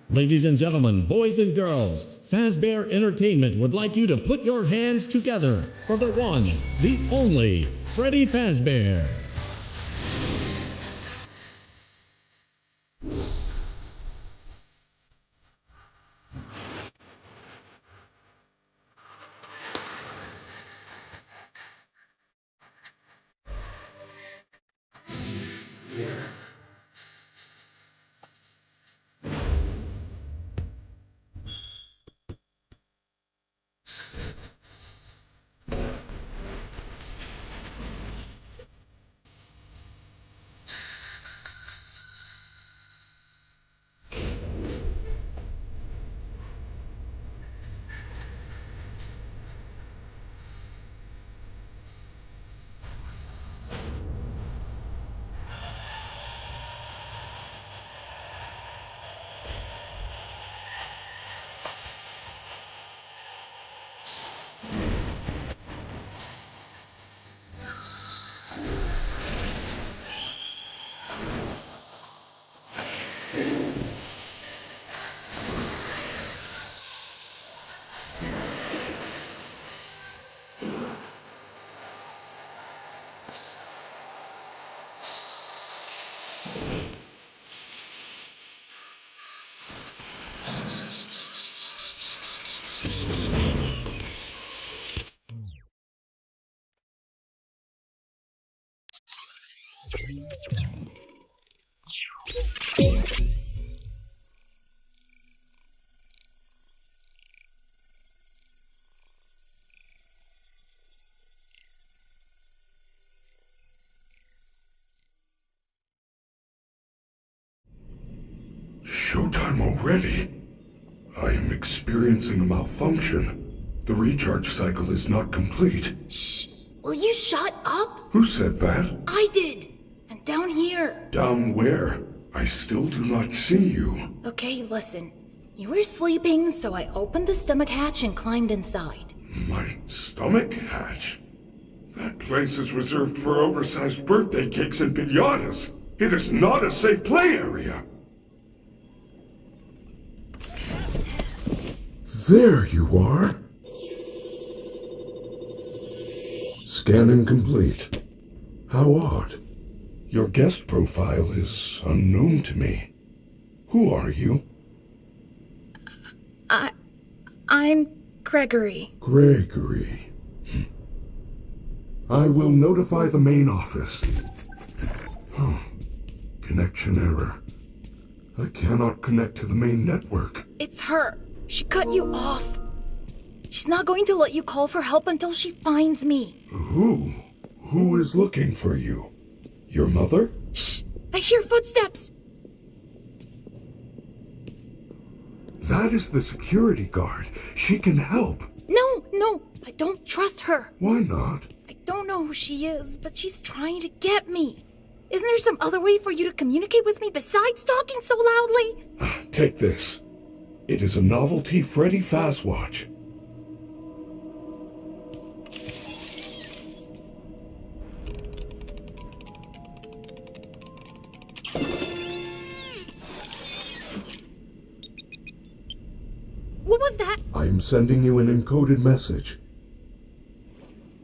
Ladies and gentlemen, boys and girls, Fazbear Entertainment would like you to put your hands together for the one, the only, Freddy Fazbear. Showtime already? I am experiencing a malfunction. The recharge cycle is not complete. Shh! Will you shut up? Who said that? I did! And down here. Down where? I still do not see you. Okay, listen. You were sleeping, so I opened the stomach hatch and climbed inside. My stomach hatch? That place is reserved for oversized birthday cakes and piñatas. It is not a safe play area. There you are. Scanning complete. How odd. Your guest profile is unknown to me. Who are you? I'm Gregory. Gregory. I will notify the main office. Oh, connection error. I cannot connect to the main network. It's her. She cut you off. She's not going to let you call for help until she finds me. Who? Who is looking for you? Your mother? Shh! I hear footsteps! That is the security guard. She can help. No, I don't trust her. Why not? I don't know who she is, but she's trying to get me. Isn't there some other way for you to communicate with me besides talking so loudly? Take this. It is a novelty Freddy Fazwatch. What was that? I am sending you an encoded message.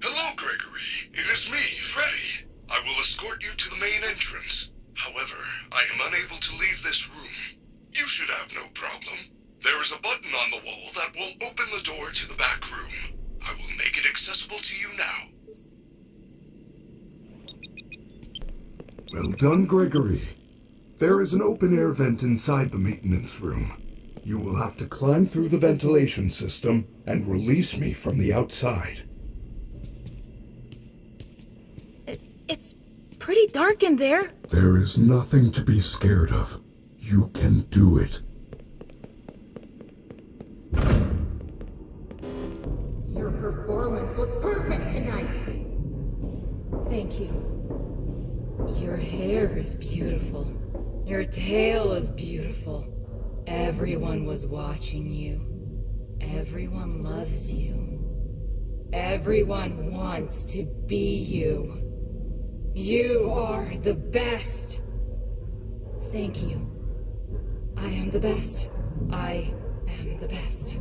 Hello, Gregory. It is me, Freddy. I will escort you to the main entrance. However, I am unable to leave this room. You should have no problem. There is a button on the wall that will open the door to the back room. I will make it accessible to you now. Well done, Gregory. There is an open-air vent inside the maintenance room. You will have to climb through the ventilation system and release me from the outside. It's pretty dark in there. There is nothing to be scared of. You can do it. Your performance was perfect tonight. Thank you. Your hair is beautiful. Your tail is beautiful. Everyone was watching you. Everyone loves you. Everyone wants to be you. You are the best. Thank you. I am the best. I am the best.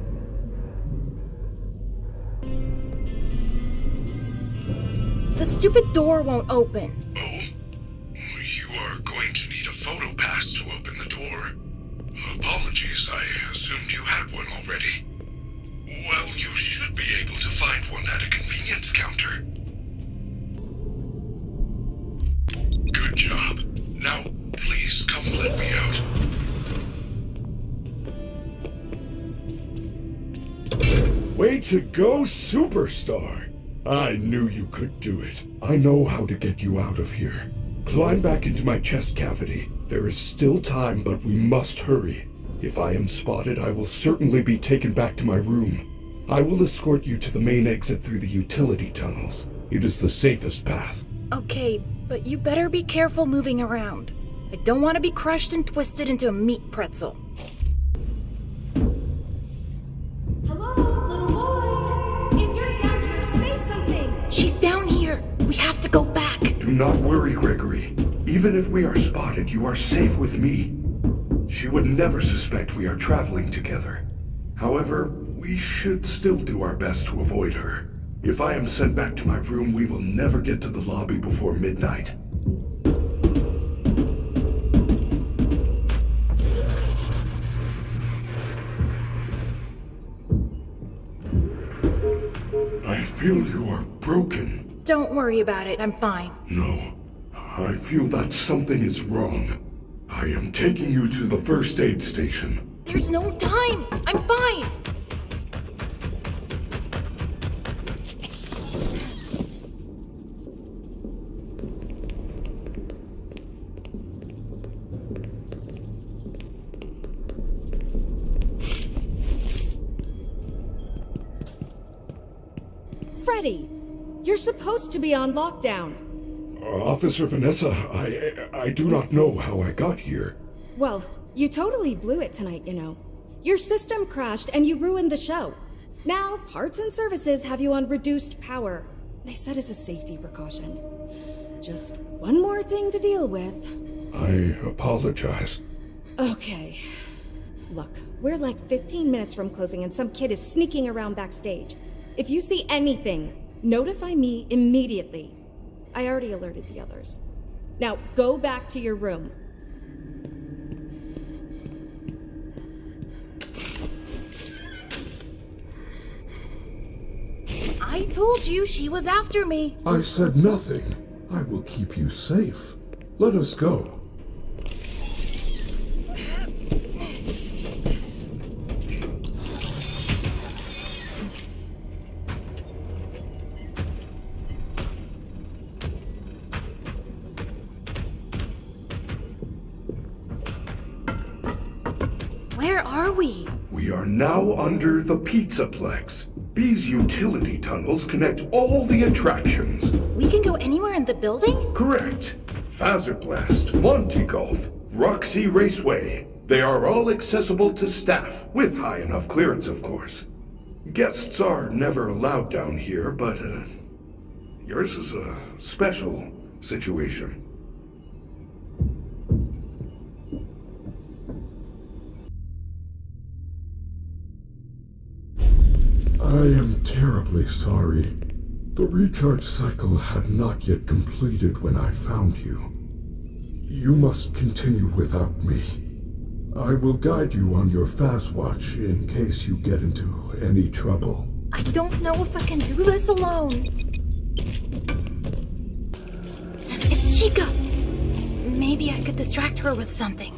The stupid door won't open. Oh? You are going to need a photo pass to open the door. Apologies, I assumed you had one already. Well, you should be able to find one at a convenience counter. Good job. Now, please come let me out. Way to go, superstar! I knew you could do it. I know how to get you out of here. Climb back into my chest cavity. There is still time, but we must hurry. If I am spotted, I will certainly be taken back to my room. I will escort you to the main exit through the utility tunnels. It is the safest path. Okay, but you better be careful moving around. I don't want to be crushed and twisted into a meat pretzel. Hello, little boy! If you're down here, say something! She's down here! We have to go back! Do not worry, Gregory. Even if we are spotted, you are safe with me. She would never suspect we are traveling together. However, we should still do our best to avoid her. If I am sent back to my room, we will never get to the lobby before midnight. I feel you are broken. Don't worry about it, I'm fine. No, I feel that something is wrong. I am taking you to the first aid station. There's no time! I'm fine! Freddy, you're supposed to be on lockdown. Officer Vanessa, I do not know how I got here. Well, you totally blew it tonight, you know. Your system crashed and you ruined the show. Now, parts and services have you on reduced power. They said as a safety precaution. Just one more thing to deal with. I apologize. Okay. Look, we're like 15 minutes from closing and some kid is sneaking around backstage. If you see anything, notify me immediately. I already alerted the others. Now, go back to your room. I told you she was after me. I said nothing. I will keep you safe. Let us go. Where are we? We are now under the Pizzaplex. These utility tunnels connect all the attractions. We can go anywhere in the building? Correct. Fazerblast, Monte Golf, Roxy Raceway. They are all accessible to staff, with high enough clearance, of course. Guests are never allowed down here, but yours is a special situation. I am terribly sorry. The recharge cycle had not yet completed when I found you. You must continue without me. I will guide you on your Fazwatch in case you get into any trouble. I don't know if I can do this alone. It's Chica. Maybe I could distract her with something.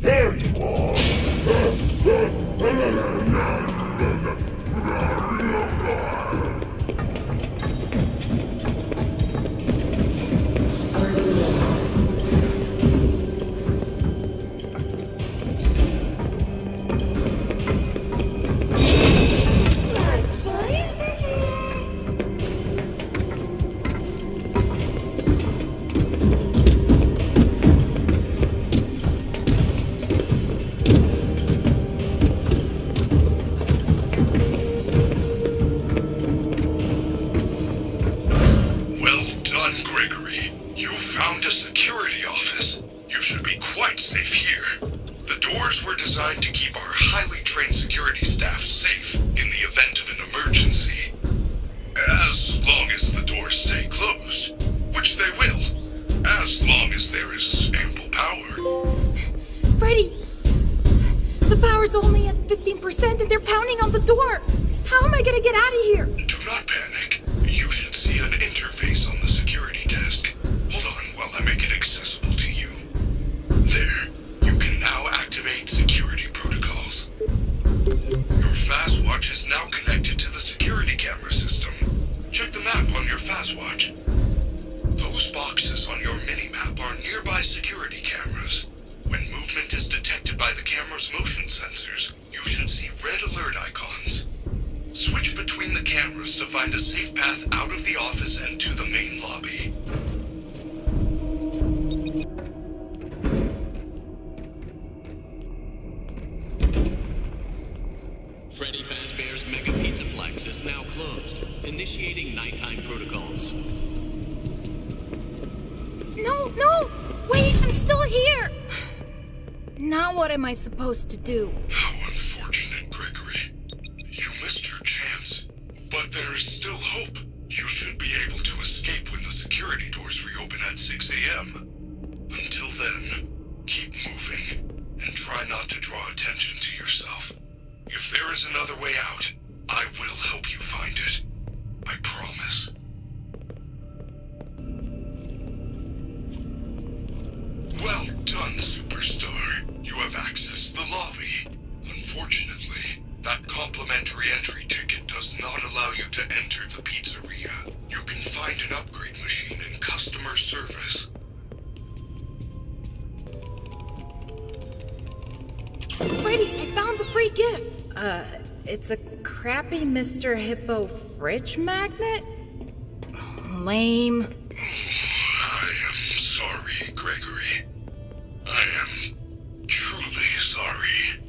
There you are! security office. You should be quite safe here. The doors were designed to keep our highly trained security staff safe in the event of an emergency. As long as the doors stay closed, which they will, as long as there is ample power. Freddy! The power's only at 15% and they're pounding on the door! How am I gonna get out of here? Do not panic. You should see an interface on the security desk. Hold on while I make it accessible to you. There. You can now activate security protocols. Your Fazwatch is now connected to the security camera system. Check the map on your Fazwatch. Those boxes on your mini-map are nearby security cameras. When movement is detected by the camera's motion sensors, you should see red alert icons. Switch between the cameras to find a safe path out of the office and to the main lobby. Freddy Fazbear's Mega Pizzaplex is now closed. Initiating nighttime protocols. No! Wait, I'm still here! Now what am I supposed to do? How unfortunate, Gregory. You missed your chance. But there is still hope. You should be able to escape when the security doors reopen at 6 a.m. Until then, keep moving, and try not to draw attention to yourself. If there is another way out, I will help you find it. I promise. Well done, Superstar. You have accessed the lobby. Unfortunately, that complimentary entry ticket does not allow you to enter the pizzeria. You can find an upgrade machine in customer service. Freddy, I found the free gift! It's a crappy Mr. Hippo fridge magnet? Lame. I am sorry, Gregory. I am truly sorry.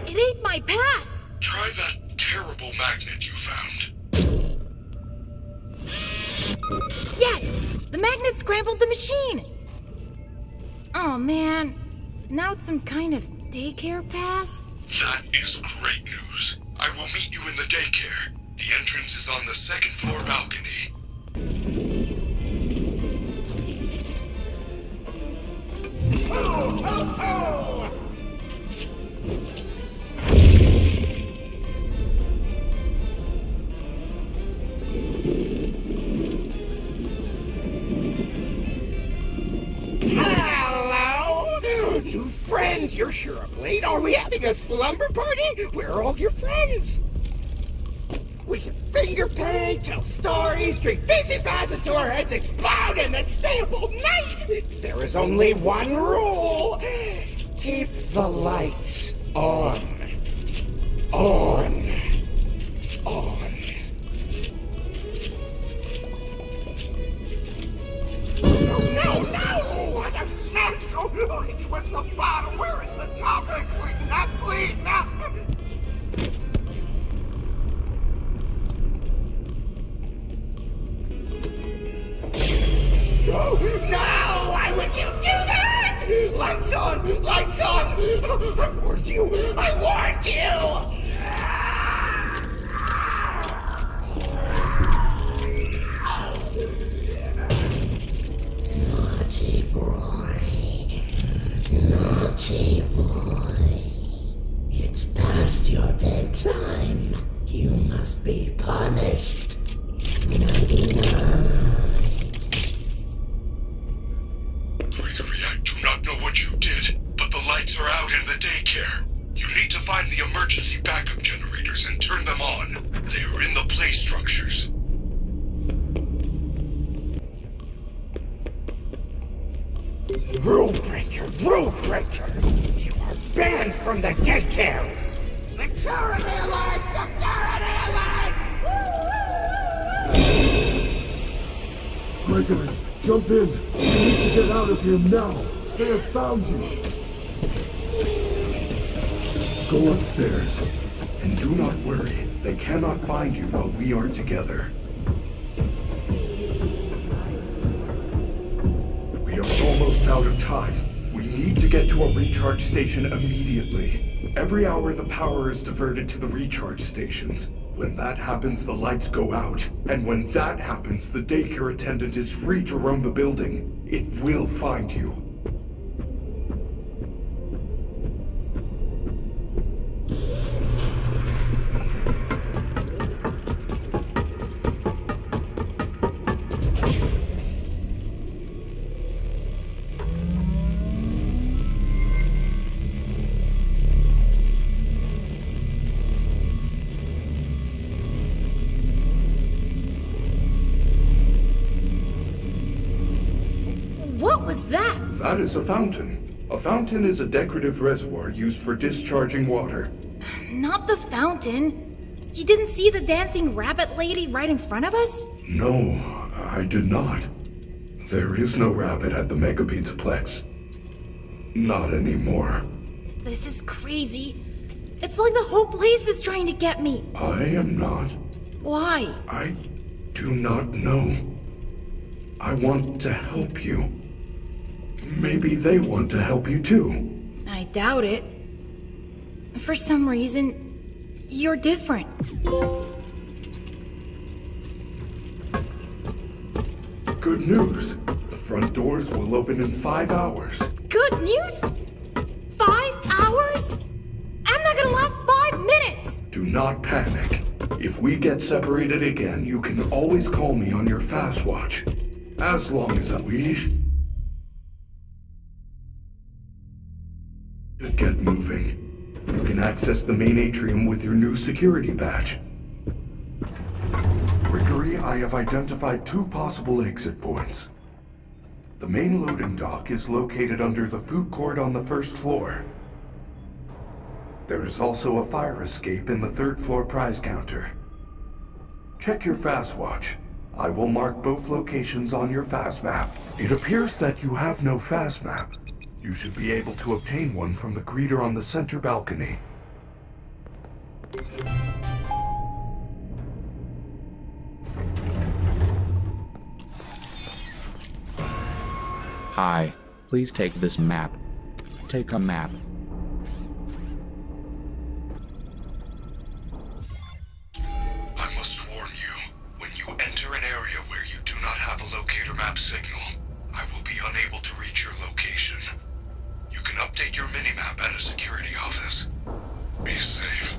It ate my pass! Try that terrible magnet you found. Yes! The magnet scrambled the machine! Oh man, now it's some kind of daycare pass? That is great news. I will meet you in the daycare. The entrance is on the second floor balcony. Hello! New friend, you're sure up late. Are we having a slumber party? Where are all your friends? We can finger paint, tell stories, drink fizzy fast until our heads explode, and then stay up all night! There is only one rule. Keep the lights on. On. On. No! What a mess! Oh, which was the bottom? Where is the top? Please, not please, not. No! Why would you do that? Lights on! Lights on! I warned you! I warned you! Naughty boy. Naughty boy. It's past your bedtime. You must be punished. Nighty-night. Gregory, I do not know what you did, but the lights are out in the daycare. You need to find the emergency backup generators and turn them on. They are in the play structures. Rule breaker! Rule breaker! You are banned from the daycare! Security alert! Security alert! Gregory, jump in. You need to get out of here now. They have found you. Go upstairs. And do not worry. They cannot find you while we are together. We are almost out of time. We need to get to a recharge station immediately. Every hour the power is diverted to the recharge stations. When that happens, the lights go out. And when that happens, the daycare attendant is free to roam the building. It will find you. What was that? That is a fountain. A fountain is a decorative reservoir used for discharging water. Not the fountain. You didn't see the dancing rabbit lady right in front of us? No, I did not. There is no rabbit at the Mega Pizzaplex. Not anymore. This is crazy. It's like the whole place is trying to get me. I am not. Why? I do not know. I want to help you. Maybe they want to help you too. I doubt it. For some reason, you're different. Good news. The front doors will open in 5 hours. Good news? 5 hours? I'm not gonna last 5 minutes! Do not panic. If we get separated again, you can always call me on your fast watch. As long as we get moving. You can access the main atrium with your new security badge. Gregory, I have identified 2 possible exit points. The main loading dock is located under the food court on the 1st floor. There is also a fire escape in the 3rd floor prize counter. Check your fast watch. I will mark both locations on your fast map. It appears that you have no fast map. You should be able to obtain one from the greeter on the center balcony. Hi, please take this map. Take a map. I must warn you, when you enter an area where you do not have a locator map signal, I will be unable to reach your location. You can update your minimap at a security office. Be safe.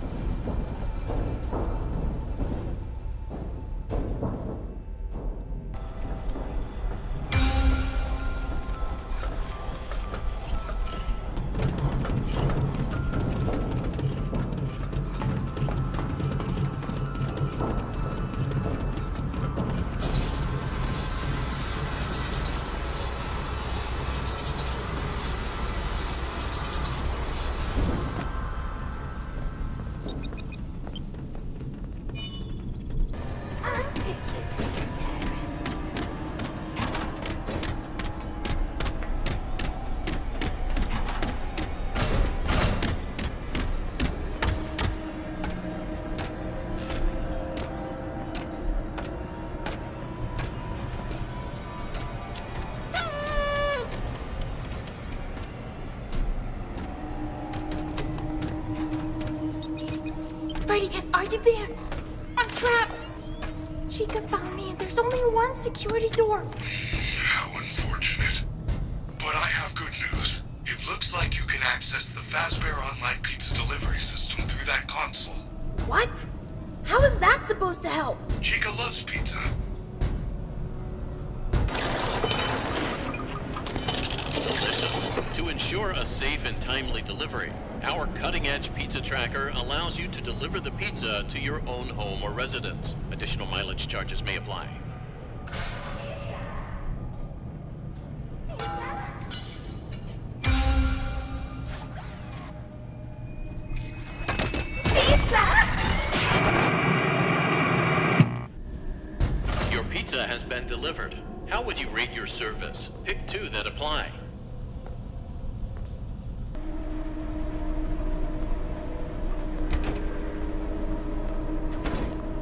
Freddy, are you there? I'm trapped. Chica found me and there's only one security door. How unfortunate. But I have good news. It looks like you can access the Fazbear online pizza delivery system through that console. What? How is that supposed to help? Chica loves pizza. Delicious. To ensure a safe and timely delivery, our cutting-edge pizza tracker allows you to deliver the pizza to your own home or residence. Additional mileage charges may apply. Your pizza has been delivered. How would you rate your service? Pick 2 that apply.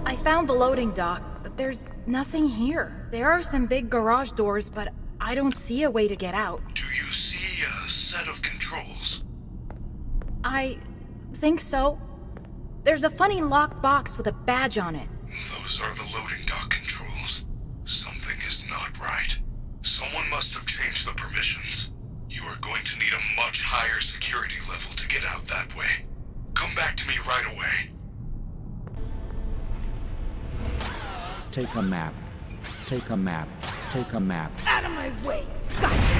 I found the loading dock, but there's nothing here. There are some big garage doors, but I don't see a way to get out. Do you see a set of controls? I think so. There's a funny locked box with a badge on it. Those are the loading dock controls. Something is not right. Someone must have changed the permissions. You are going to need a much higher security level to get out that way. Come back to me right away. Take a map. Take a map. Take a map. Out of my way! Gotcha!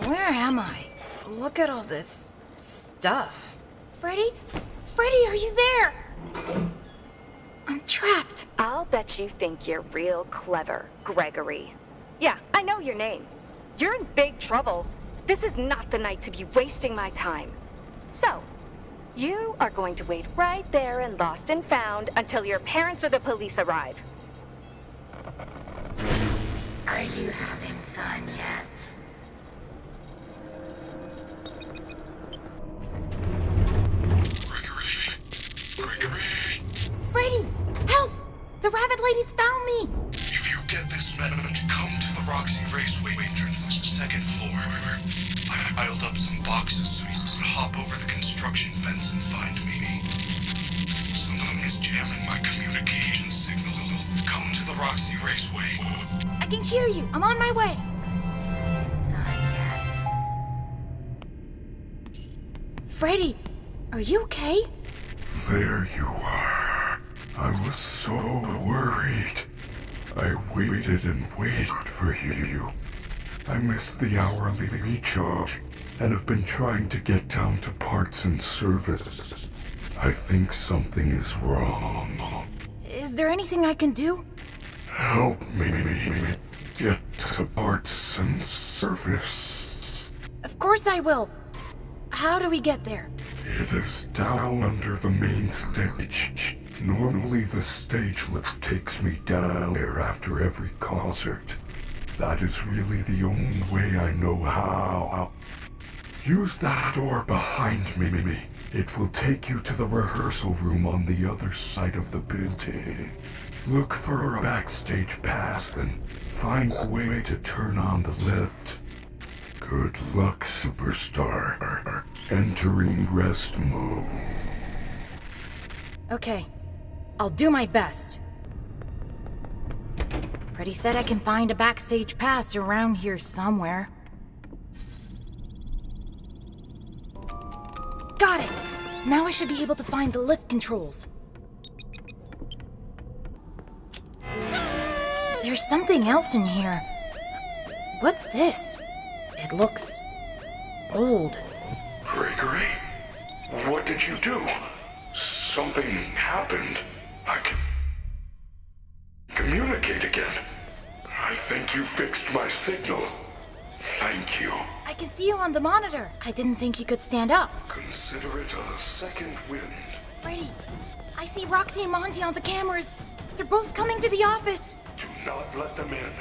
Where am I? Look at all this stuff. Freddy? Freddy, are you there? I'm trapped. I'll bet you think you're real clever, Gregory. Yeah, I know your name. You're in big trouble. This is not the night to be wasting my time. So, you are going to wait right there and lost and found until your parents or the police arrive. Are you having fun yet? Gregory! Freddy, help! The rabbit lady's found me! If you get this message, come to the Roxy Raceway entrance, second floor. I piled up some boxes so you can hop over the construction fence and find me. Someone is jamming my communication signal. Come to the Roxy Raceway. I can hear you. I'm on my way. Freddy, are you okay? There you are. I was so worried. I waited and waited for you. I missed the hourly recharge and have been trying to get down to parts and service. I think something is wrong. Is there anything I can do? Help me get to parts and service. Of course I will. How do we get there? It is down under the main stage. Normally the stage lift takes me down there after every concert. That is really the only way I know how. Use that door behind me. It will take you to the rehearsal room on the other side of the building. Look for a backstage pass, then find a way to turn on the lift. Good luck, superstar. Entering rest mode. Okay, I'll do my best. Freddy said I can find a backstage pass around here somewhere. Got it! Now I should be able to find the lift controls. There's something else in here. What's this? It looks old. Gregory? What did you do? Something happened. I can communicate again. I think you fixed my signal. Thank you. I can see you on the monitor. I didn't think you could stand up. Consider it a second wind. Freddy, I see Roxy and Monty on the cameras. They're both coming to the office. Do not let them in.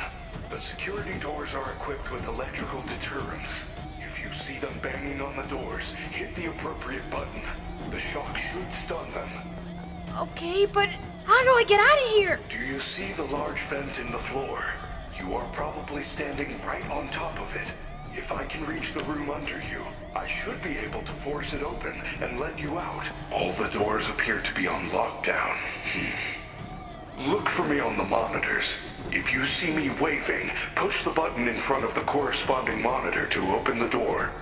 The security doors are equipped with electrical deterrents. If you see them banging on the doors, hit the appropriate button. The shock should stun them. Okay, but how do I get out of here? Do you see the large vent in the floor? You are probably standing right on top of it. If I can reach the room under you, I should be able to force it open and let you out. All the doors appear to be on lockdown. Look for me on the monitors. If you see me waving, push the button in front of the corresponding monitor to open the door.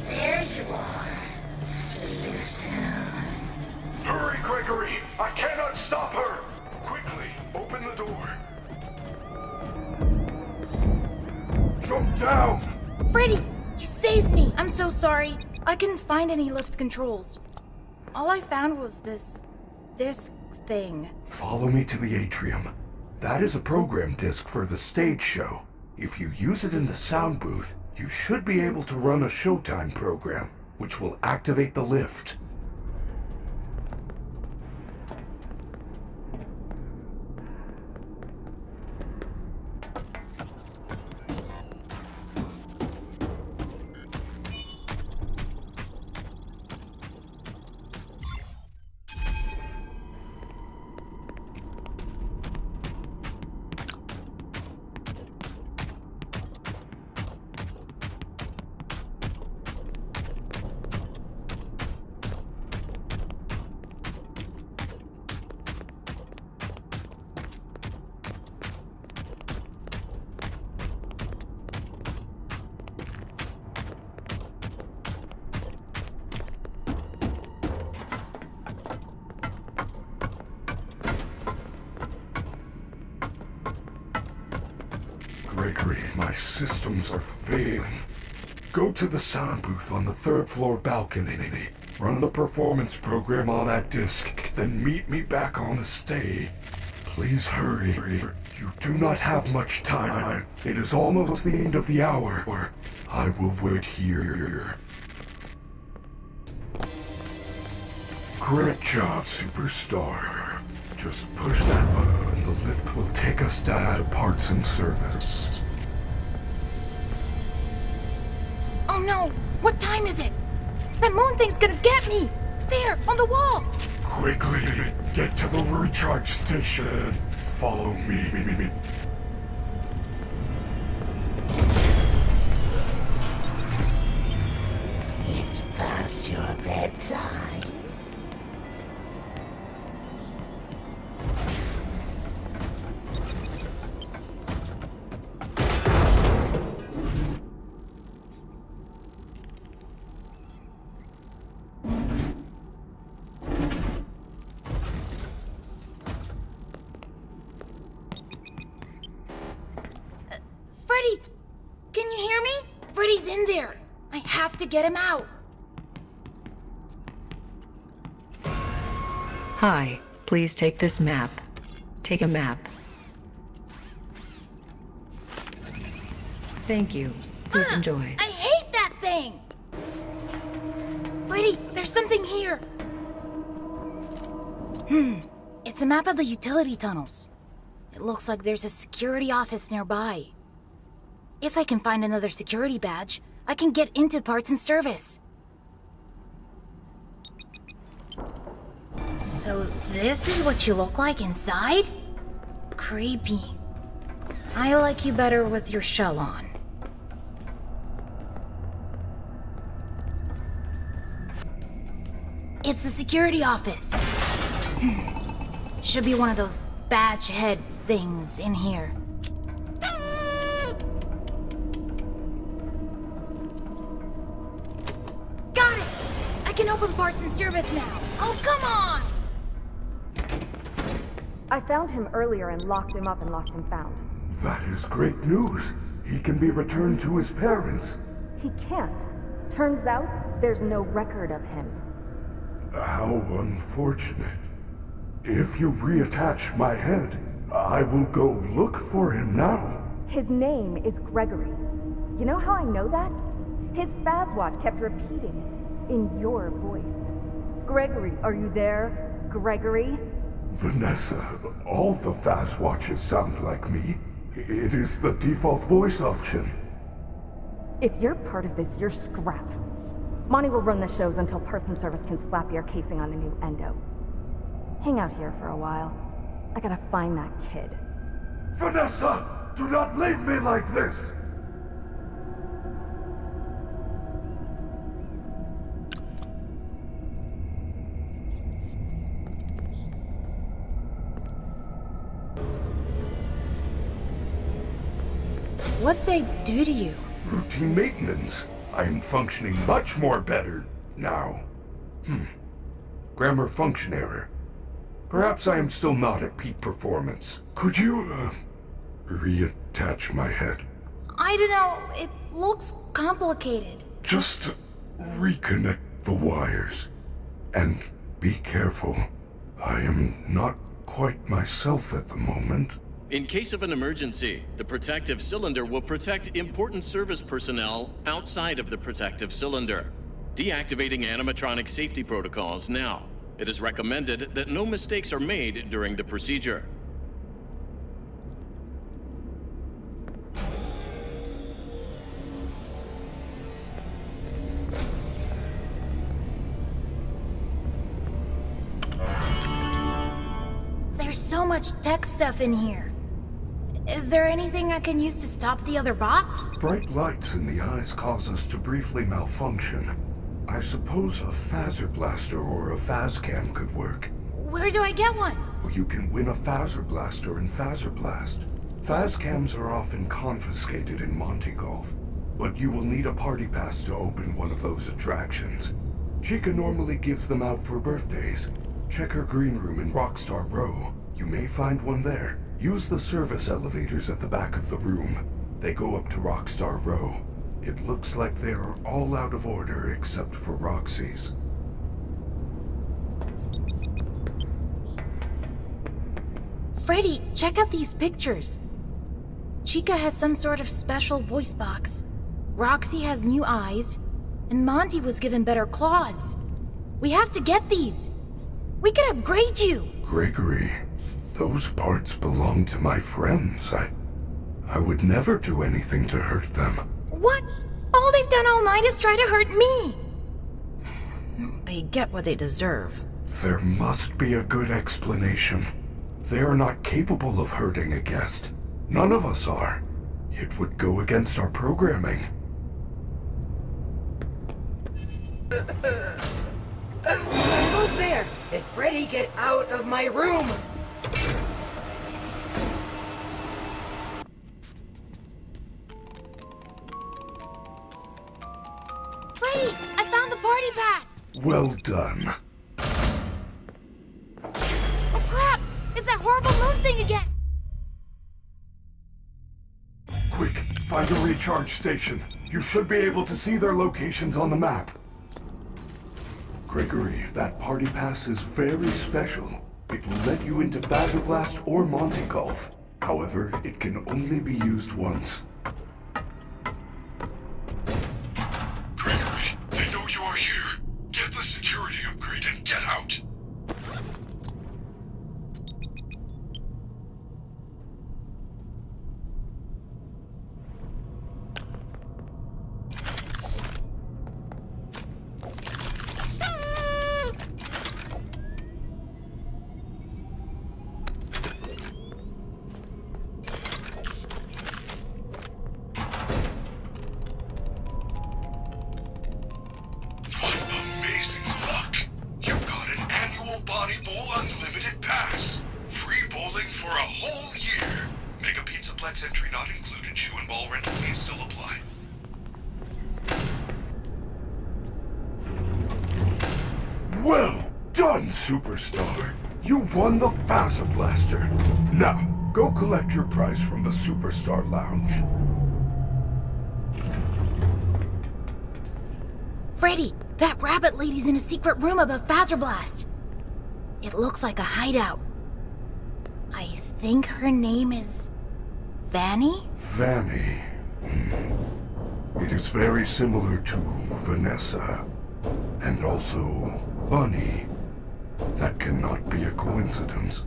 There you are. See you soon. Hurry, Gregory! I cannot stop her! Quickly, open the door. Jump down! Freddy, you saved me. I'm so sorry. I couldn't find any lift controls. All I found was this disc thing. Follow me to the atrium. That is a program disc for the stage show. If you use it in the sound booth, you should be able to run a Showtime program, which will activate the lift. Gregory, my systems are failing. Go to the sound booth on the 3rd floor balcony. Run the performance program on that disc, then meet me back on the stage. Please hurry. You do not have much time. It is almost the end of the hour. I will wait here. Great job, superstar. Just push that button and the lift will take us down to parts and service. Oh no! What time is it? That moon thing's gonna get me! There, on the wall! Quickly, get to the recharge station. Follow me. It's past your bedtime. Freddy! Can you hear me? Freddy's in there! I have to get him out! Hi, please take this map. Take a map. Thank you. Please enjoy. I hate that thing! Freddy, there's something here! It's a map of the utility tunnels. It looks like there's a security office nearby. If I can find another security badge, I can get into parts and service. So this is what you look like inside? Creepy. I like you better with your shell on. It's the security office. Should be one of those badge head things in here. Got it! I can open parts and service now. Oh, come on! I found him earlier and locked him up and lost and found. That is great news. He can be returned to his parents. He can't. Turns out, there's no record of him. How unfortunate. If you reattach my head, I will go look for him now. His name is Gregory. You know how I know that? His Fazwatch kept repeating it, in your voice. Gregory, are you there? Gregory? Vanessa, all the Fazwatches sound like me. It is the default voice option. If you're part of this, you're scrap. Monty will run the shows until Parts and Service can slap your casing on a new endo. Hang out here for a while. I gotta find that kid. Vanessa! Do not leave me like this! What'd they do to you? Routine maintenance. I am functioning much more better now. Grammar function error. Perhaps I am still not at peak performance. Could you, reattach my head? I don't know. It looks complicated. Just reconnect the wires. And be careful. I am not quite myself at the moment. In case of an emergency, the protective cylinder will protect important service personnel outside of the protective cylinder. Deactivating animatronic safety protocols now. It is recommended that no mistakes are made during the procedure. There's so much tech stuff in here. Is there anything I can use to stop the other bots? Bright lights in the eyes cause us to briefly malfunction. I suppose a phaser blaster or a phascam could work. Where do I get one? You can win a phaser blaster in Phaser Blast. Phascams are often confiscated in Monte Golf, but you will need a party pass to open one of those attractions. Chica normally gives them out for birthdays. Check her green room in Rockstar Row. You may find one there. Use the service elevators at the back of the room. They go up to Rockstar Row. It looks like they're all out of order except for Roxy's. Freddy, check out these pictures. Chica has some sort of special voice box. Roxy has new eyes, and Monty was given better claws. We have to get these. We could upgrade you. Gregory, those parts belong to my friends. I would never do anything to hurt them. What? All they've done all night is try to hurt me. They get what they deserve. There must be a good explanation. They are not capable of hurting a guest. None of us are. It would go against our programming. Almost there. It's Freddy. Get out of my room. Freddy, I found the party pass. Well done. Oh crap! It's that horrible moon thing again. Quick, find a recharge station. You should be able to see their locations on the map. Gregory, that party pass is very special. It will let you into Fazbear or Monty Golf. However, it can only be used once. Gregory, they know you are here. Get the security upgrade and get out. For a whole year. Mega Pizzaplex entry not included. Shoe and ball rental fees still apply. Well done, Superstar. You won the Fazbear. Now, go collect your prize from the Superstar Lounge. Freddy, that rabbit lady's in a secret room above Fazbear. It looks like a hideout. I think her name is Vanny? Vanny. It is very similar to Vanessa. And also Bunny. That cannot be a coincidence.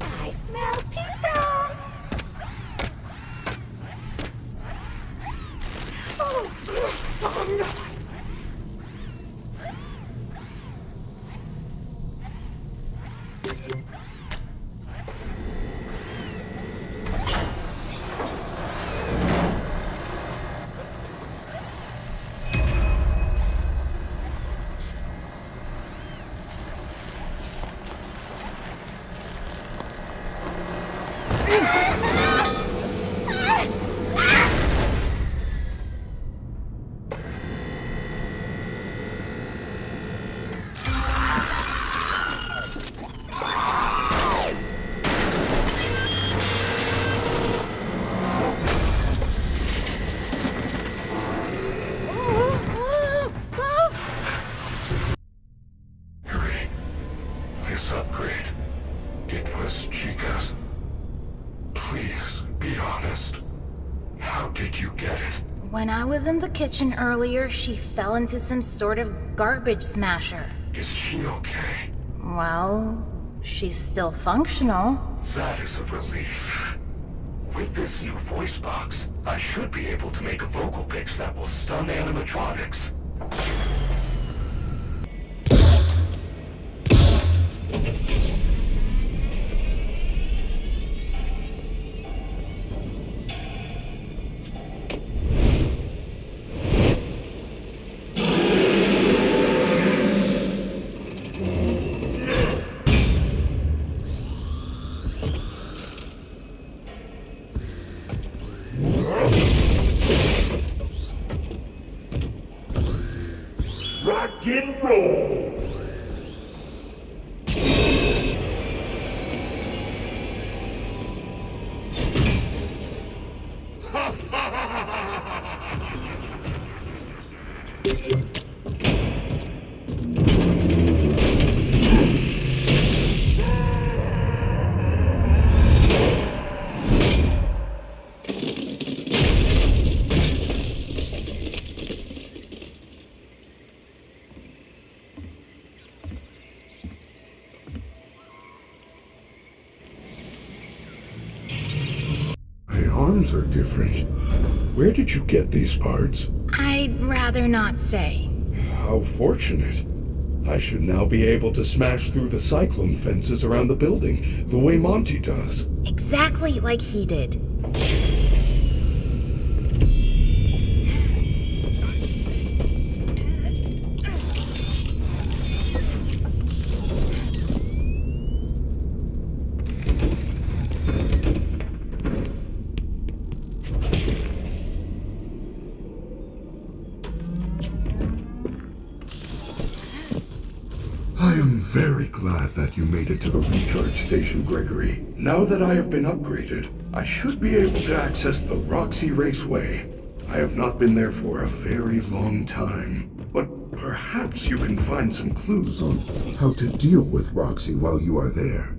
I smell pizza! Oh no! This upgrade, it was Chica's. Please, be honest. How did you get it? When I was in the kitchen earlier, she fell into some sort of garbage smasher. Is she okay? Well, she's still functional. That is a relief. With this new voice box, I should be able to make a vocal pitch that will stun animatronics. and roll! Arms are different. Where did you get these parts? I'd rather not say. How fortunate. I should now be able to smash through the cyclone fences around the building, the way Monty does. Exactly like he did. I am very glad that you made it to the recharge station, Gregory. Now that I have been upgraded, I should be able to access the Roxy Raceway. I have not been there for a very long time, but perhaps you can find some clues on how to deal with Roxy while you are there.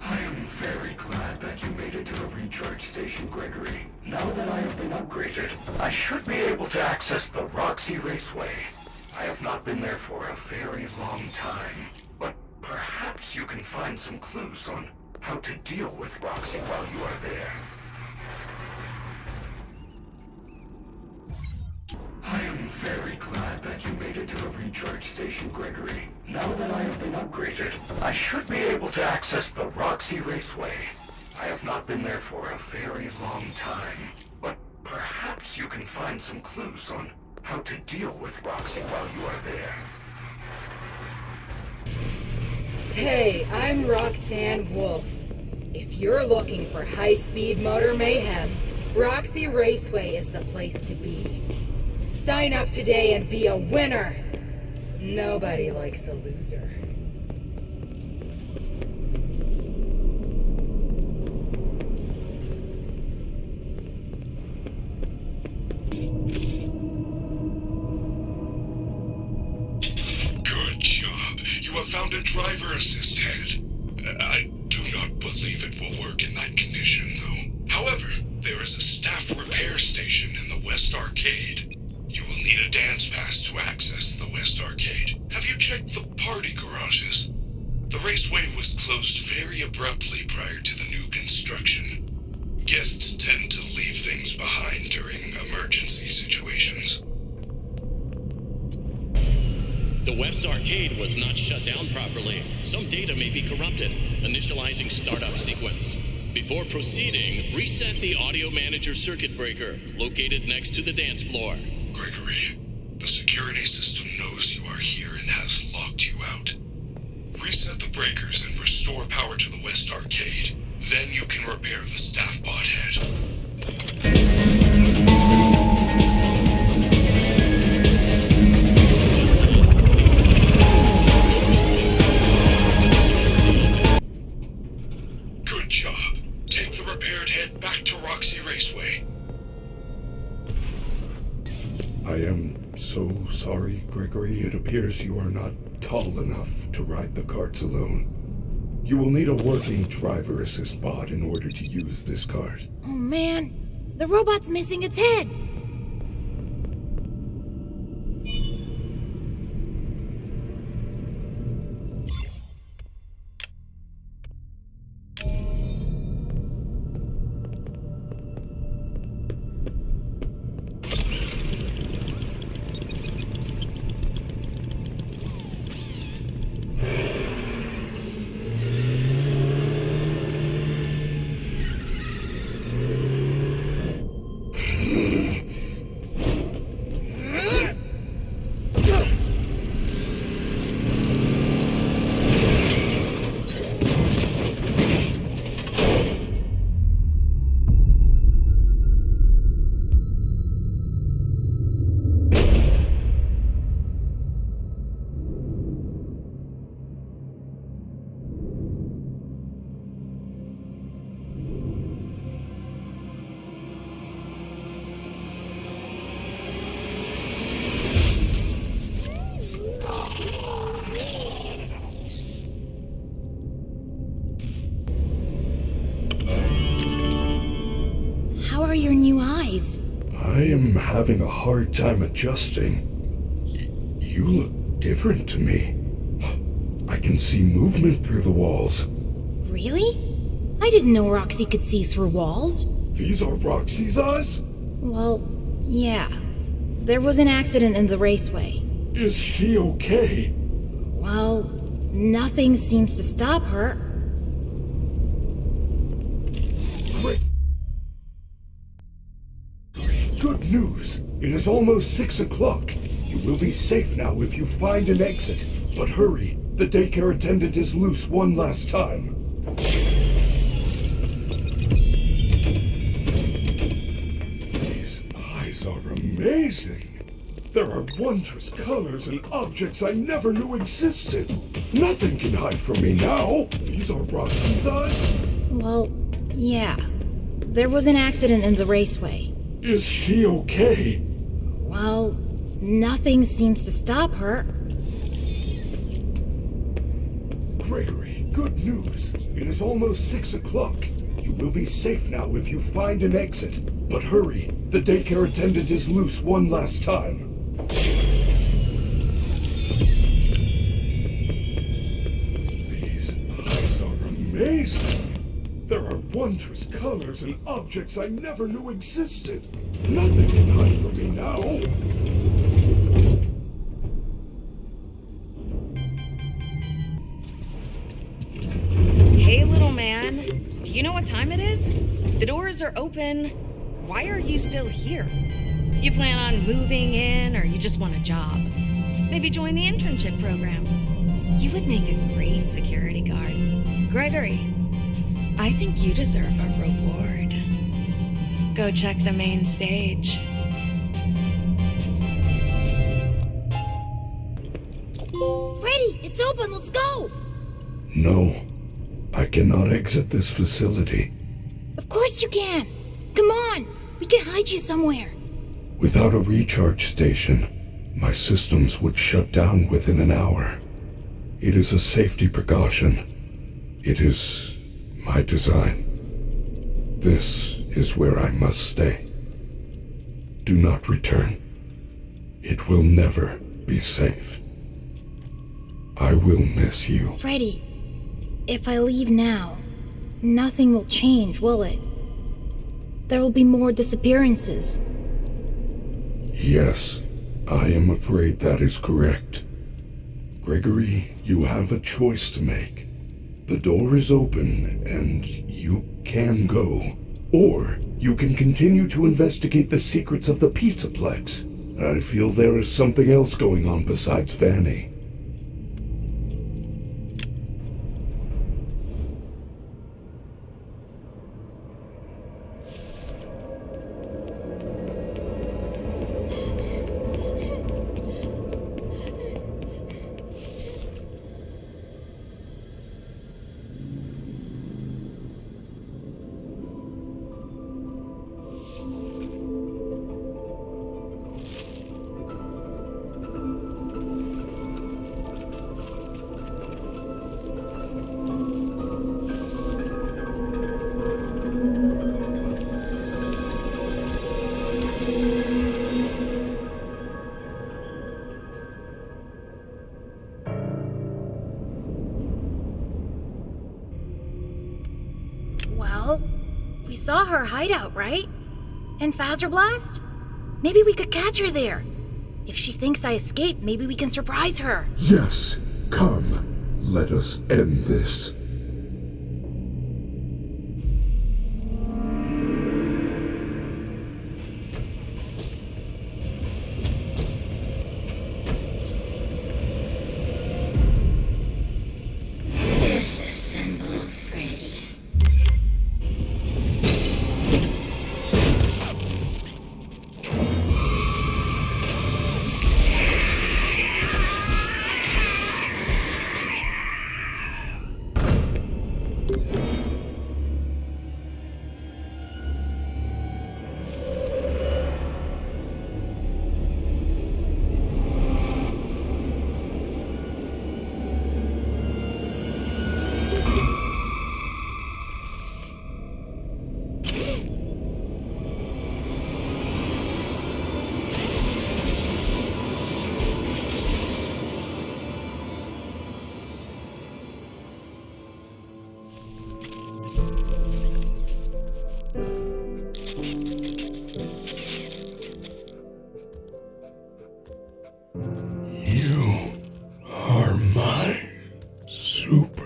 I am very glad that you made it to the recharge station, Gregory. Now that I have been upgraded, I should be able to access the Roxy Raceway. I have not been there for a very long time, but perhaps you can find some clues on how to deal with Roxy while you are there. I am very glad that you made it to the recharge station, Gregory. Now that I have been upgraded, I should be able to access the Roxy Raceway. I have not been there for a very long time, but perhaps you can find some clues on how to deal with Roxy while you are there. Hey, I'm Roxanne Wolf. If you're looking for high-speed motor mayhem, Roxy Raceway is the place to be. Sign up today and be a winner! Nobody likes a loser. Good job. You have found a driver assist head. I do not believe it will work in that condition, though. However, there is a staff repair station in the West Arcade. You will need a dance pass to access the West Arcade. Have you checked the party garages? The raceway was closed very abruptly prior to the new construction. Guests tend to leave things behind during emergency situations. The West Arcade was not shut down properly. Some data may be corrupted. Initializing startup sequence. Before proceeding, reset the audio manager circuit breaker located next to the dance floor. Gregory, the security system knows you are here and has locked you out. Reset the breakers and restore power to the West Arcade. Then you can repair the staff bot head. Good job. Take the repaired head back to Roxy Raceway. I am so sorry, Gregory. It appears you are not tall enough to ride the carts alone. You will need a working driver assist bot in order to use this cart. Oh man, the robot's missing its head. having a hard time adjusting. You look different to me. I can see movement through the walls. Really? I didn't know Roxy could see through walls. These are Roxy's eyes? Well, yeah. There was an accident in the raceway. Is she okay? Well, nothing seems to stop her. Great. Good news. It is almost 6 o'clock. You will be safe now if you find an exit. But hurry, the daycare attendant is loose one last time. These eyes are amazing. There are wondrous colors and objects I never knew existed. Nothing can hide from me now. These are Roxy's eyes? Well, yeah. There was an accident in the raceway. Is she okay? Well, nothing seems to stop her. Gregory, good news. It is almost 6 o'clock. You will be safe now if you find an exit. But hurry, the daycare attendant is loose one last time. These eyes are amazing. There are wondrous colors and objects I never knew existed. Nothing can hide from me now. Hey, little man. Do you know what time it is? The doors are open. Why are you still here? You plan on moving in, or you just want a job? Maybe join the internship program. You would make a great security guard. Gregory, I think you deserve a reward. Go check the main stage. Freddy, it's open, let's go! No, I cannot exit this facility. Of course you can! Come on, we can hide you somewhere. Without a recharge station, my systems would shut down within an hour. It is a safety precaution. It is my design. This is where I must stay. Do not return. It will never be safe. I will miss you. Freddy, if I leave now, nothing will change, will it? There will be more disappearances. Yes, I am afraid that is correct. Gregory, you have a choice to make. The door is open, and you can go. Or you can continue to investigate the secrets of the Pizzaplex. I feel there is something else going on besides Vanny. Well, we saw her hideout, right? In Fazerblast? Maybe we could catch her there. If she thinks I escaped, maybe we can surprise her. Yes, come. Let us end this. Disassemble Freddy.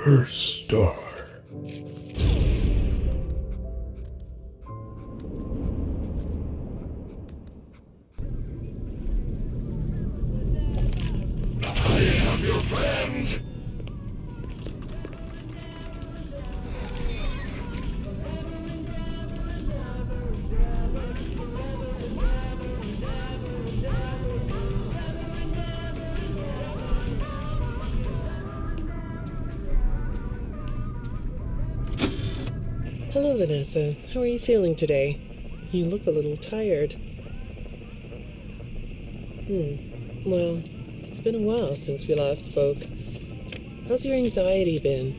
Superstar. I am your friend. Hello, Vanessa. How are you feeling today? You look a little tired. Well, it's been a while since we last spoke. How's your anxiety been?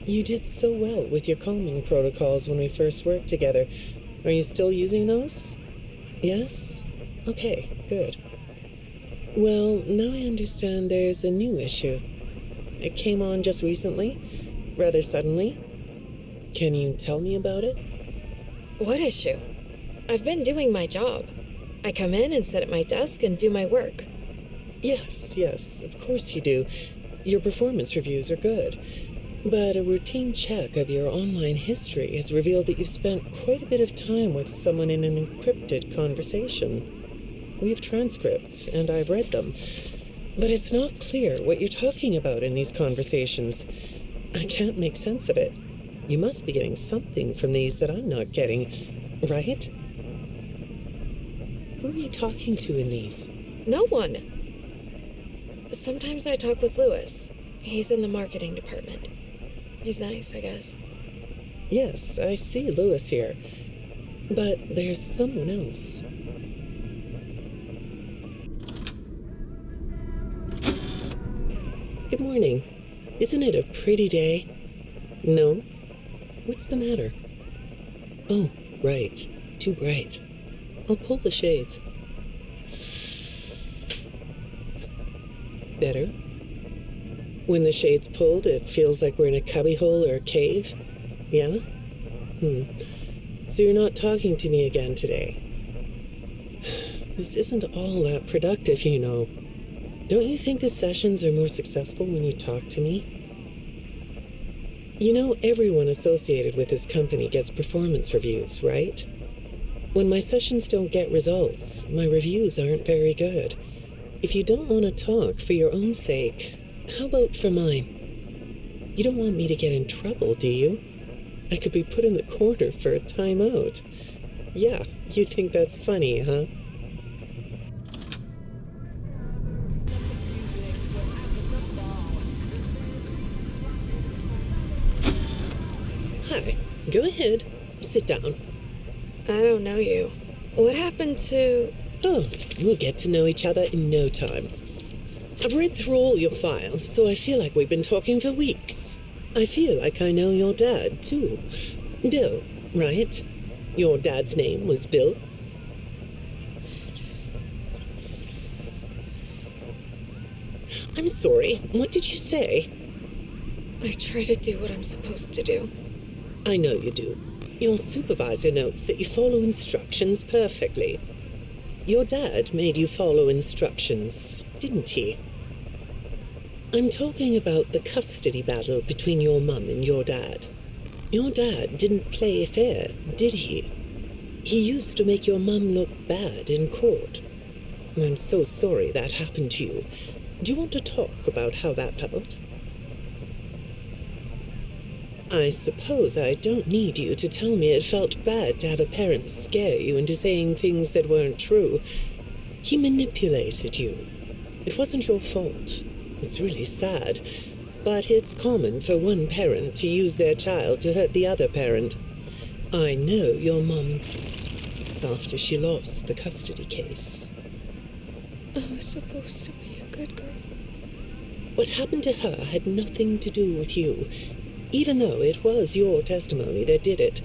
You did so well with your calming protocols when we first worked together. Are you still using those? Yes? Okay, good. Well, now I understand there's a new issue. It came on just recently, rather suddenly. Can you tell me about it? What issue? I've been doing my job. I come in and sit at my desk and do my work. Yes, of course you do. Your performance reviews are good. But a routine check of your online history has revealed that you've spent quite a bit of time with someone in an encrypted conversation. We have transcripts, and I've read them. But it's not clear what you're talking about in these conversations. I can't make sense of it. You must be getting something from these that I'm not getting, right? Who are you talking to in these? No one. Sometimes I talk with Lewis. He's in the marketing department. He's nice, I guess. Yes, I see Lewis here. But there's someone else. Good morning. Isn't it a pretty day? No? What's the matter? Oh, right. Too bright. I'll pull the shades. Better? When the shade's pulled, it feels like we're in a cubbyhole or a cave? Yeah? So you're not talking to me again today. This isn't all that productive, you know. Don't you think the sessions are more successful when you talk to me? You know, everyone associated with this company gets performance reviews, right? When my sessions don't get results, my reviews aren't very good. If you don't want to talk for your own sake, how about for mine? You don't want me to get in trouble, do you? I could be put in the corner for a timeout. Yeah, you think that's funny, huh? Hi, go ahead. Sit down. I don't know you. What happened to... Oh, we'll get to know each other in no time. I've read through all your files, so I feel like we've been talking for weeks. I feel like I know your dad, too. Bill, right? Your dad's name was Bill? I'm sorry, what did you say? I try to do what I'm supposed to do. I know you do. Your supervisor notes that you follow instructions perfectly. Your dad made you follow instructions, didn't he? I'm talking about the custody battle between your mum and your dad. Your dad didn't play fair, did he? He used to make your mum look bad in court. I'm so sorry that happened to you. Do you want to talk about how that felt? I suppose I don't need you to tell me it felt bad to have a parent scare you into saying things that weren't true. He manipulated you. It wasn't your fault. It's really sad. But it's common for one parent to use their child to hurt the other parent. I know your mum after she lost the custody case. I was supposed to be a good girl. What happened to her had nothing to do with you. Even though it was your testimony that did it.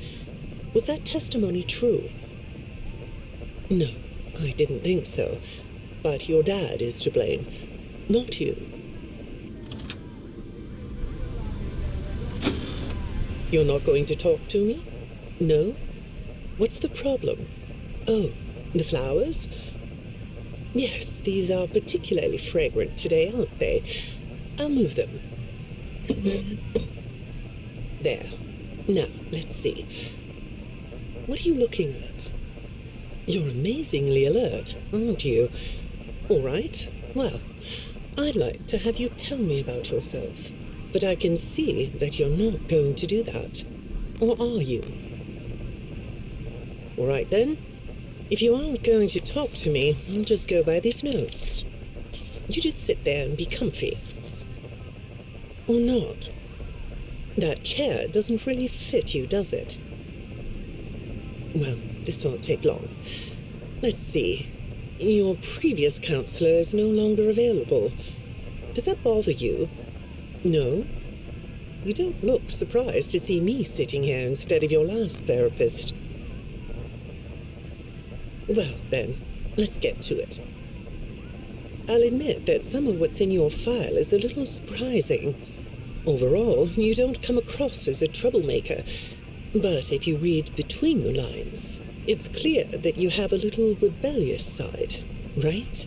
Was that testimony true? No, I didn't think so. But your dad is to blame, not you. You're not going to talk to me? No? What's the problem? Oh, the flowers? Yes, these are particularly fragrant today, aren't they? I'll move them. There. Now, let's see. What are you looking at? You're amazingly alert, aren't you? All right. Well, I'd like to have you tell me about yourself. But I can see that you're not going to do that. Or are you? All right, then. If you aren't going to talk to me, I'll just go by these notes. You just sit there and be comfy. Or not. That chair doesn't really fit you, does it? Well, this won't take long. Let's see. Your previous counselor is no longer available. Does that bother you? No? You don't look surprised to see me sitting here instead of your last therapist. Well, then, let's get to it. I'll admit that some of what's in your file is a little surprising. Overall, you don't come across as a troublemaker. But if you read between the lines, it's clear that you have a little rebellious side, right?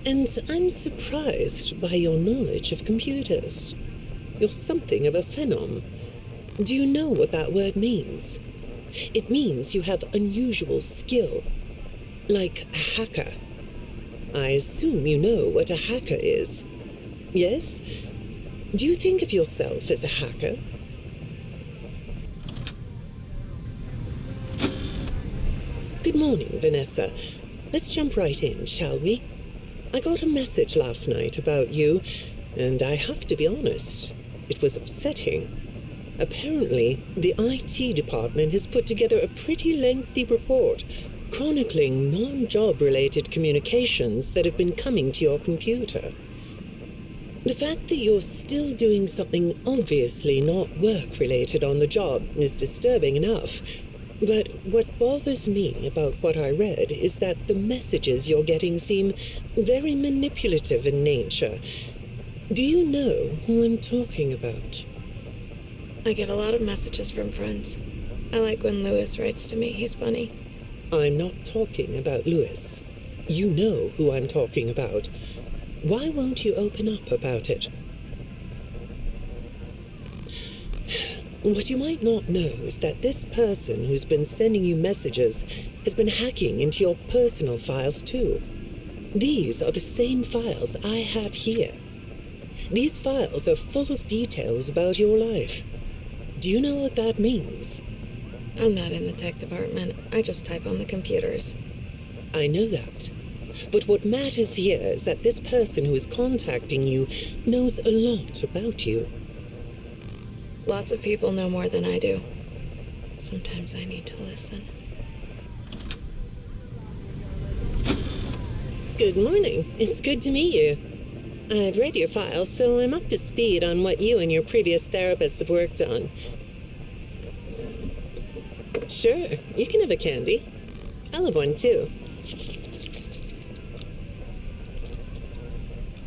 And I'm surprised by your knowledge of computers. You're something of a phenom. Do you know what that word means? It means you have unusual skill, like a hacker. I assume you know what a hacker is. Yes? Do you think of yourself as a hacker? Good morning, Vanessa. Let's jump right in, shall we? I got a message last night about you, and I have to be honest, it was upsetting. Apparently, the IT department has put together a pretty lengthy report chronicling non-job-related communications that have been coming to your computer. The fact that you're still doing something obviously not work-related on the job is disturbing enough, but what bothers me about what I read is that the messages you're getting seem very manipulative in nature. Do you know who I'm talking about? I get a lot of messages from friends. I like when Lewis writes to me. He's funny. I'm not talking about Lewis. You know who I'm talking about. Why won't you open up about it? What you might not know is that this person who's been sending you messages has been hacking into your personal files too. These are the same files I have here. These files are full of details about your life. Do you know what that means? I'm not in the tech department. I just type on the computers. I know that. But what matters here is that this person who is contacting you knows a lot about you. Lots of people know more than I do. Sometimes I need to listen. Good morning. It's good to meet you. I've read your file, so I'm up to speed on what you and your previous therapists have worked on. Sure, you can have a candy. I'll have one too.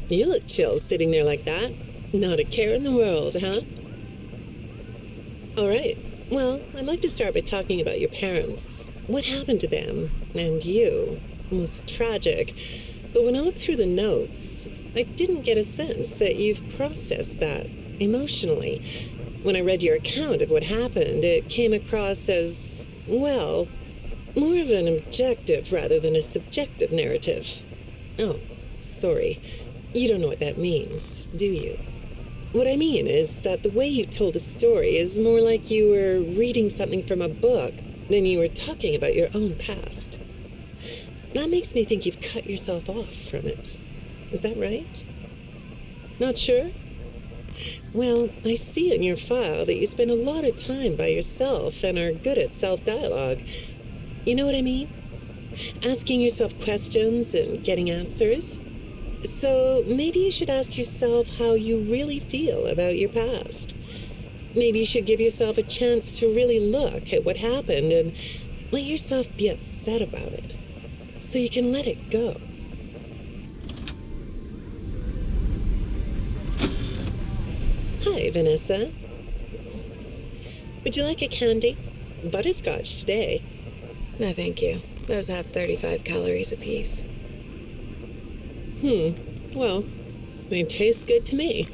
You look chill sitting there like that. Not a care in the world, huh? All right. Well, I'd like to start by talking about your parents. What happened to them and you was tragic. But when I looked through the notes, I didn't get a sense that you've processed that emotionally. When I read your account of what happened, it came across as, well, more of an objective rather than a subjective narrative. Oh, sorry. You don't know what that means, do you? What I mean is that the way you told the story is more like you were reading something from a book than you were talking about your own past. That makes me think you've cut yourself off from it. Is that right? Not sure? Well, I see in your file that you spend a lot of time by yourself and are good at self-dialogue. You know what I mean? Asking yourself questions and getting answers. So maybe you should ask yourself how you really feel about your past. Maybe you should give yourself a chance to really look at what happened and let yourself be upset about it, so you can let it go. Hi, Vanessa. Would you like a candy? Butterscotch today. No, thank you. Those have 35 calories apiece. Well, they taste good to me.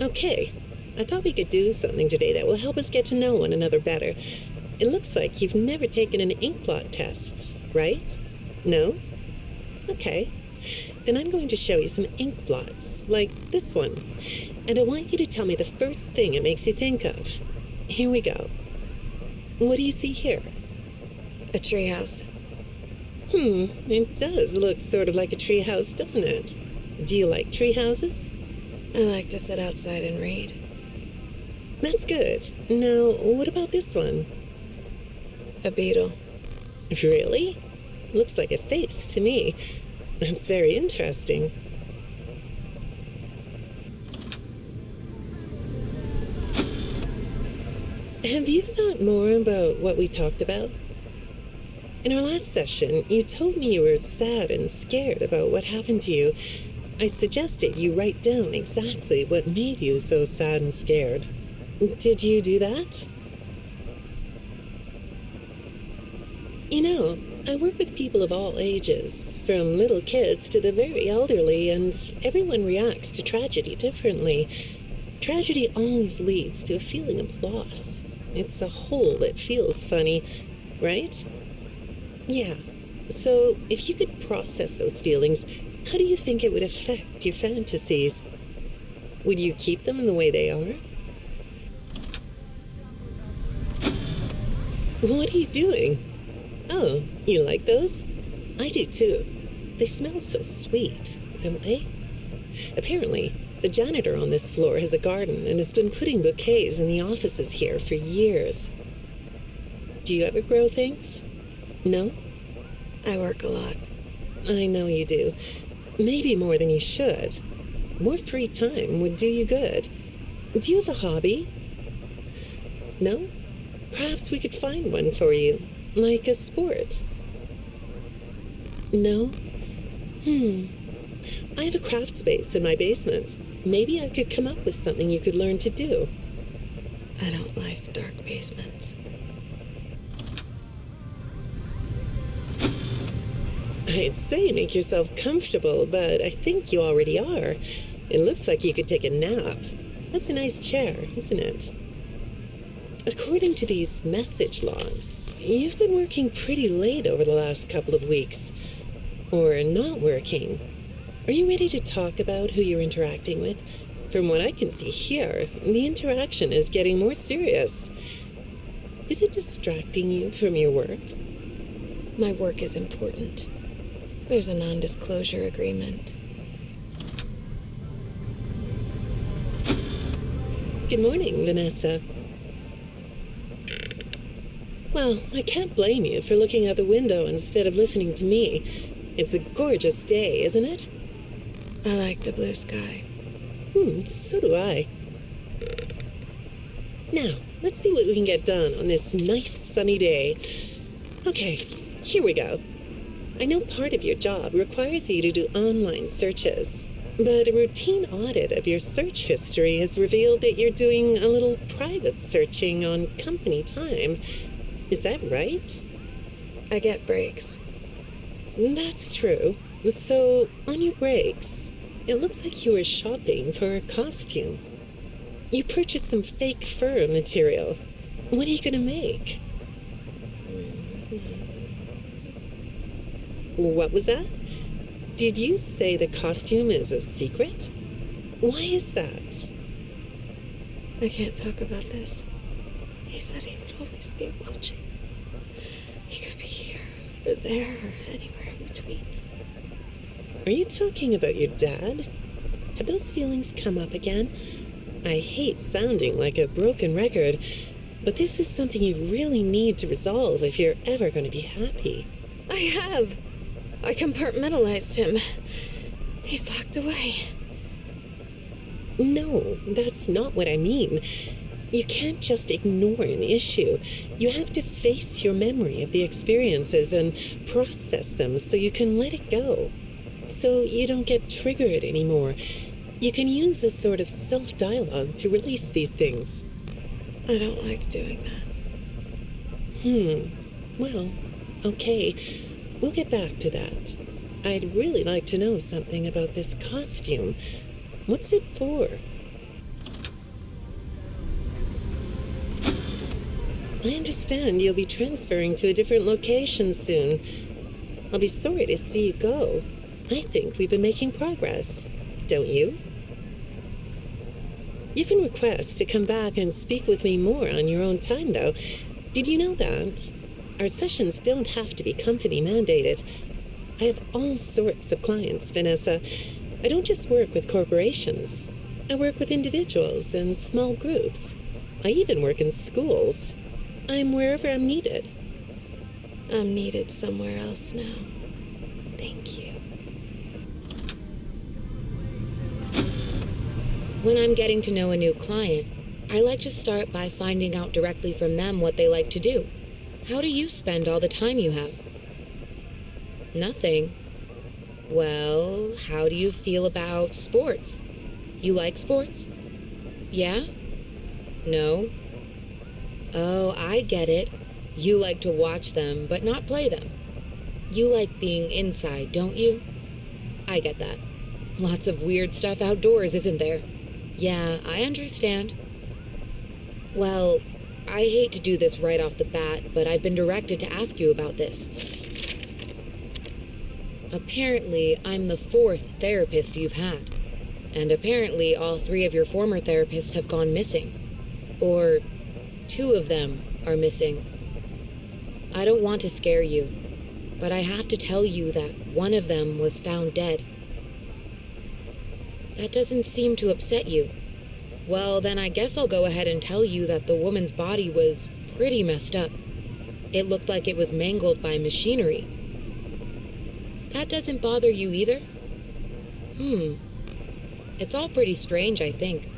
Okay, I thought we could do something today that will help us get to know one another better. It looks like you've never taken an ink blot test, right? No? Okay. Then I'm going to show you some ink blots, like this one. And I want you to tell me the first thing it makes you think of. Here we go. What do you see here? A treehouse. It does look sort of like a treehouse, doesn't it? Do you like treehouses? I like to sit outside and read. That's good. Now, what about this one? A beetle. Really? Looks like a face to me. That's very interesting. Have you thought more about what we talked about? In our last session, you told me you were sad and scared about what happened to you. I suggested you write down exactly what made you so sad and scared. Did you do that? You know, I work with people of all ages, from little kids to the very elderly, and everyone reacts to tragedy differently. Tragedy always leads to a feeling of loss. It's a hole that feels funny, right? Yeah. So, if you could process those feelings, how do you think it would affect your fantasies? Would you keep them in the way they are? What are you doing? Oh, you like those? I do too. They smell so sweet, don't they? Apparently, the janitor on this floor has a garden and has been putting bouquets in the offices here for years. Do you ever grow things? No? I work a lot. I know you do. Maybe more than you should. More free time would do you good. Do you have a hobby? No? Perhaps we could find one for you, like a sport. No? I have a craft space in my basement. Maybe I could come up with something you could learn to do. I don't like dark basements. I'd say make yourself comfortable, but I think you already are. It looks like you could take a nap. That's a nice chair, isn't it? According to these message logs, you've been working pretty late over the last couple of weeks. Or not working. Are you ready to talk about who you're interacting with? From what I can see here, the interaction is getting more serious. Is it distracting you from your work? My work is important. There's a non-disclosure agreement. Good morning, Vanessa. Well, I can't blame you for looking out the window instead of listening to me. It's a gorgeous day, isn't it? I like the blue sky. So do I. Now, let's see what we can get done on this nice sunny day. Okay, here we go. I know part of your job requires you to do online searches, but a routine audit of your search history has revealed that you're doing a little private searching on company time. Is that right? I get breaks. That's true. So, on your breaks, it looks like you were shopping for a costume. You purchased some fake fur material. What are you gonna make? What was that? Did you say the costume is a secret? Why is that? I can't talk about this. He said he would always be watching. He could be here, or there, or anywhere in between. Are you talking about your dad? Have those feelings come up again? I hate sounding like a broken record, but this is something you really need to resolve if you're ever going to be happy. I have. I compartmentalized him. He's locked away. No, that's not what I mean. You can't just ignore an issue. You have to face your memory of the experiences and process them so you can let it go. So you don't get triggered anymore. You can use a sort of self-dialogue to release these things. I don't like doing that. Well, okay. We'll get back to that. I'd really like to know something about this costume. What's it for? I understand you'll be transferring to a different location soon. I'll be sorry to see you go. I think we've been making progress, don't you? You can request to come back and speak with me more on your own time, though. Did you know that? Our sessions don't have to be company mandated. I have all sorts of clients, Vanessa. I don't just work with corporations. I work with individuals and small groups. I even work in schools. I'm wherever I'm needed. I'm needed somewhere else now. Thank you. When I'm getting to know a new client, I like to start by finding out directly from them what they like to do. How do you spend all the time you have? Nothing. Well, how do you feel about sports? You like sports? Yeah? No? Oh, I get it. You like to watch them, but not play them. You like being inside, don't you? I get that. Lots of weird stuff outdoors, isn't there? Yeah, I understand. Well, I hate to do this right off the bat, but I've been directed to ask you about this. Apparently, I'm the 4th therapist you've had. And apparently, all 3 of your former therapists have gone missing. Or 2 of them are missing. I don't want to scare you, but I have to tell you that one of them was found dead. That doesn't seem to upset you. Well, then I guess I'll go ahead and tell you that the woman's body was pretty messed up. It looked like it was mangled by machinery. That doesn't bother you either? It's all pretty strange, I think.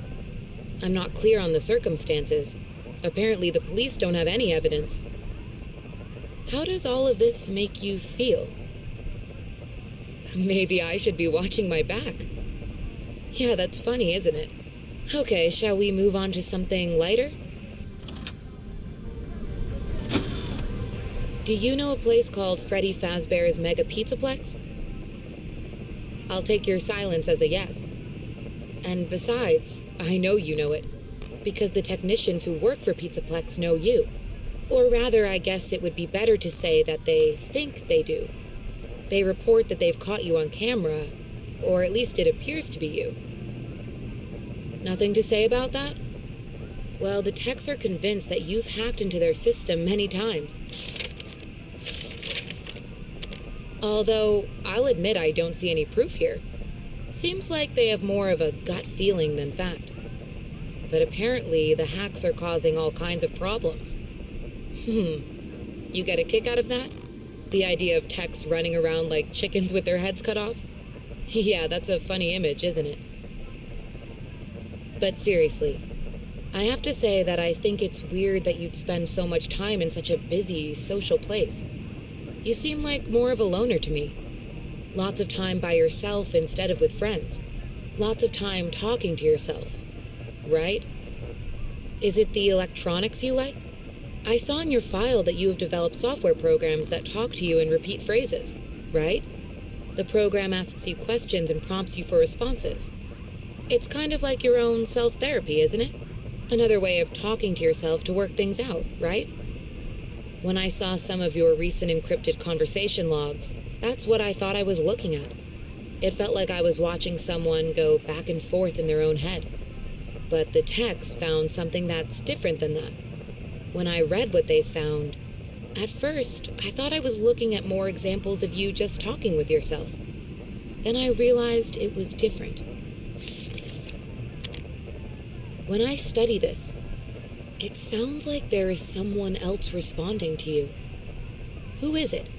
I'm not clear on the circumstances. Apparently the police don't have any evidence. How does all of this make you feel? Maybe I should be watching my back. Yeah, that's funny, isn't it? Okay, shall we move on to something lighter? Do you know a place called Freddy Fazbear's Mega Pizzaplex? I'll take your silence as a yes. And besides, I know you know it, because the technicians who work for Pizzaplex know you. Or rather, I guess it would be better to say that they think they do. They report that they've caught you on camera, or at least it appears to be you. Nothing to say about that? Well, the techs are convinced that you've hacked into their system many times. Although, I'll admit I don't see any proof here. Seems like they have more of a gut feeling than fact. But apparently, the hacks are causing all kinds of problems. You get a kick out of that? The idea of techs running around like chickens with their heads cut off? Yeah, that's a funny image, isn't it? But seriously, I have to say that I think it's weird that you'd spend so much time in such a busy, social place. You seem like more of a loner to me. Lots of time by yourself instead of with friends. Lots of time talking to yourself. Right? Is it the electronics you like? I saw in your file that you have developed software programs that talk to you in repeat phrases, right? The program asks you questions and prompts you for responses. It's kind of like your own self-therapy, isn't it? Another way of talking to yourself to work things out, right? When I saw some of your recent encrypted conversation logs, that's what I thought I was looking at. It felt like I was watching someone go back and forth in their own head. But the techs found something that's different than that. When I read what they found, at first, I thought I was looking at more examples of you just talking with yourself. Then I realized it was different. When I study this, it sounds like there is someone else responding to you. Who is it?